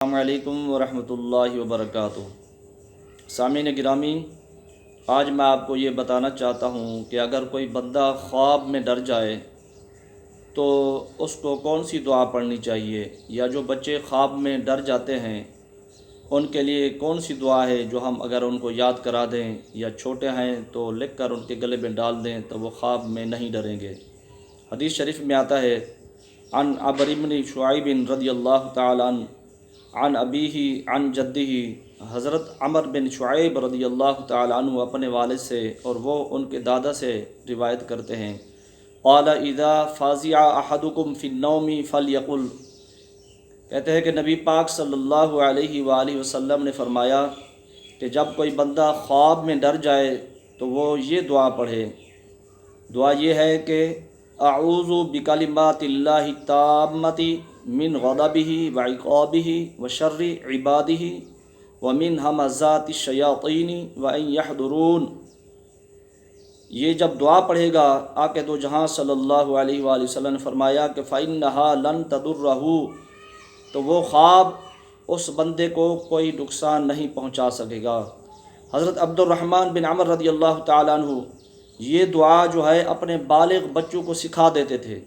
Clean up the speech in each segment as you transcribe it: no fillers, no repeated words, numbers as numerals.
السلام علیکم ورحمۃ اللہ وبرکاتہ۔ سامعین گرامی، آج میں آپ کو یہ بتانا چاہتا ہوں کہ اگر کوئی بندہ خواب میں ڈر جائے تو اس کو کون سی دعا پڑھنی چاہیے، یا جو بچے خواب میں ڈر جاتے ہیں ان کے لیے کون سی دعا ہے جو ہم اگر ان کو یاد کرا دیں یا چھوٹے ہیں تو لکھ کر ان کے گلے میں ڈال دیں تو وہ خواب میں نہیں ڈریں گے۔ حدیث شریف میں آتا ہے، عن عمرو بن شعیب رضی اللہ تعالی عنہ عن ابیہ عن جدہ، حضرت عمر بن شعیب رضی اللہ تعالی عنہ اپنے والد سے اور وہ ان کے دادا سے روایت کرتے ہیں، قال اذا فزع احدکم فی النوم فلیقل، کہتے ہیں کہ نبی پاک صلی اللہ علیہ وآلہ وسلم نے فرمایا کہ جب کوئی بندہ خواب میں ڈر جائے تو وہ یہ دعا پڑھے۔ دعا یہ ہے کہ اعوذ بکلمات اللہ التامۃ من غضبہ وعقابہ وشر عبادہ ومن ہمزات الشیاطین وان یحضرون۔ یہ جب دعا پڑھے گا، آقا دو جہاں صلی اللہ علیہ وآلہ وسلم نے فرمایا کہ فإنہا لن تضرہ، تو وہ خواب اس بندے کو کوئی نقصان نہیں پہنچا سکے گا۔ حضرت عبد الرحمن بن عمر رضی اللہ تعالیٰ عنہ یہ دعا جو ہے اپنے بالغ بچوں کو سکھا دیتے تھے،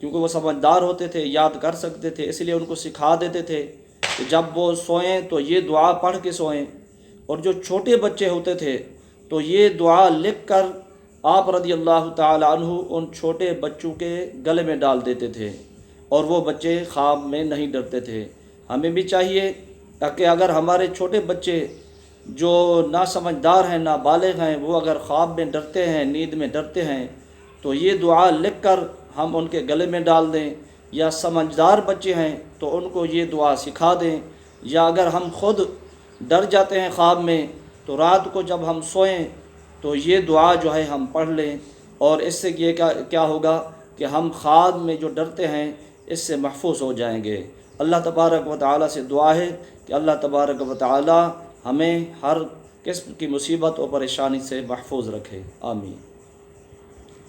کیونکہ وہ سمجھدار ہوتے تھے، یاد کر سکتے تھے، اس لیے ان کو سکھا دیتے تھے کہ جب وہ سوئیں تو یہ دعا پڑھ کے سوئیں۔ اور جو چھوٹے بچے ہوتے تھے تو یہ دعا لکھ کر آپ رضی اللہ تعالی عنہ ان چھوٹے بچوں کے گلے میں ڈال دیتے تھے، اور وہ بچے خواب میں نہیں ڈرتے تھے۔ ہمیں بھی چاہیے کہ اگر ہمارے چھوٹے بچے جو نا سمجھدار ہیں، نا بالغ ہیں، وہ اگر خواب میں ڈرتے ہیں، نیند میں ڈرتے ہیں، تو یہ دعا لکھ کر ہم ان کے گلے میں ڈال دیں، یا سمجھدار بچے ہیں تو ان کو یہ دعا سکھا دیں، یا اگر ہم خود ڈر جاتے ہیں خواب میں تو رات کو جب ہم سوئیں تو یہ دعا جو ہے ہم پڑھ لیں، اور اس سے یہ کیا ہوگا کہ ہم خواب میں جو ڈرتے ہیں اس سے محفوظ ہو جائیں گے۔ اللہ تبارک و تعالیٰ سے دعا ہے کہ اللہ تبارک و تعالیٰ ہمیں ہر قسم کی مصیبت و پریشانی سے محفوظ رکھے، آمین۔